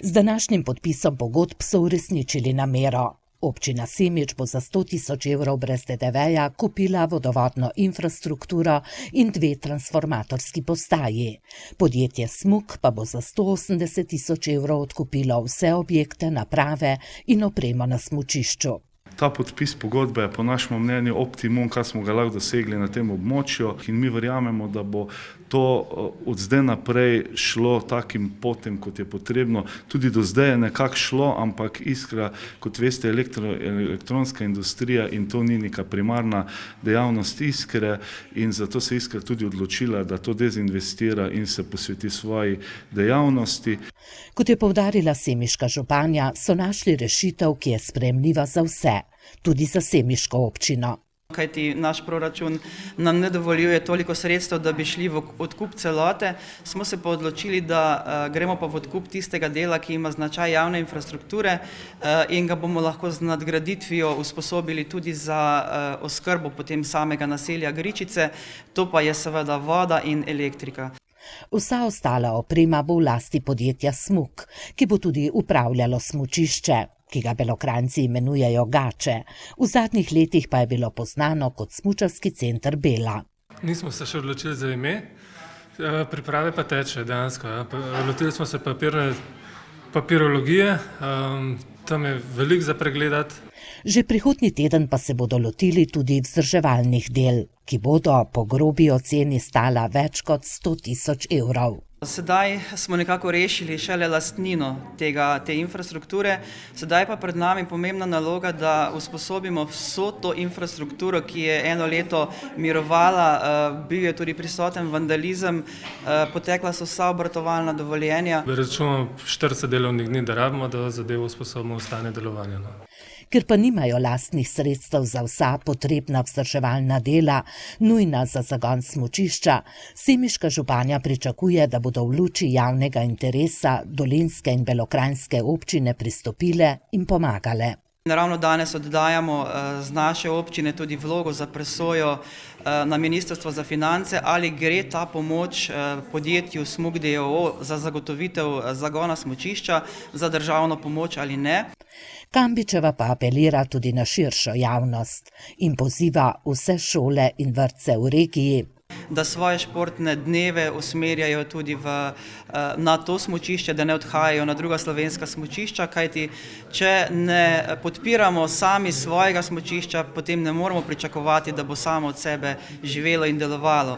Z današnjim podpisom pogodb so uresničili namero. Občina Semič bo za 100 000 evrov brez DDV-ja kupila vodovodno infrastrukturo in 2 transformatorski postaji. Podjetje Smuk pa bo za 180 000 evrov odkupilo vse objekte, naprave in opremo na smučišču. Ta podpis pogodbe je po našem mnenju optimum, kar smo ga lahko dosegli na tem območju, in mi verjamemo, da bo to od zdaj naprej šlo takim potem, kot je potrebno. Tudi do zdaj je nekako šlo, ampak Iskra, kot veste, elektronska industrija in to ni neka primarna dejavnost Iskre, in zato se Iskra tudi odločila, da to dezinvestira in se posveti svoji dejavnosti. Kot je poudarila semiška županja, so našli rešitev, ki je sprejemljiva za vse, tudi za semiško občino. Kajti naš proračun nam ne dovoljuje toliko sredstev, da bi šli v odkup celote, smo se pa odločili, da gremo pa v odkup tistega dela, ki ima značaj javne infrastrukture in ga bomo lahko z nadgraditvijo usposobili tudi za oskrbo potem samega naselja Gričice, to pa je seveda voda in elektrika. Vsa ostala oprema bo v lasti podjetja Smuk, ki bo tudi upravljalo smučišče, ki ga Belokranjci imenujejo Gače. V zadnjih letih pa je bilo poznano kot Smučarski center Bela. Nismo se še odločili za ime, priprave pa teče dejansko. Lotili smo se papirologije, tam je veliko za pregledati. Že prihodnji teden pa se bodo lotili tudi vzdrževalnih del, ki bodo po grobi oceni stala več kot 100 000 evrov. Sedaj smo nekako rešili šele lastnino te infrastrukture, sedaj pa pred nami pomembna naloga, da usposobimo vso to infrastrukturo, ki je eno leto mirovala, bil je tudi prisoten vandalizem, potekla so vsa obratovalna dovoljenja. Računamo 40 delovnih dni, da rabimo, da zadevo usposobimo v stanje delovanja. Ker pa nimajo lastnih sredstev za vsa potrebna vzdrževalna dela, nujna za zagon smučišča, semiška županja pričakuje, da bodo v luči javnega interesa dolenjske in belokranjske občine pristopile in pomagale. Ravno danes oddajamo z naše občine tudi vlogo za presojo na Ministrstvo za finance, ali gre ta pomoč podjetju Smuk d.o.o. za zagotovitev zagona smučišča, za državno pomoč ali ne. Kambičeva pa apelira tudi na širšo javnost in poziva vse šole in vrtce v regiji, da svoje športne dneve usmerjajo tudi na to smučišče, da ne odhajajo na druga slovenska smučišča, kajti če ne podpiramo sami svojega smučišča, potem ne moremo pričakovati, da bo samo od sebe živelo in delovalo.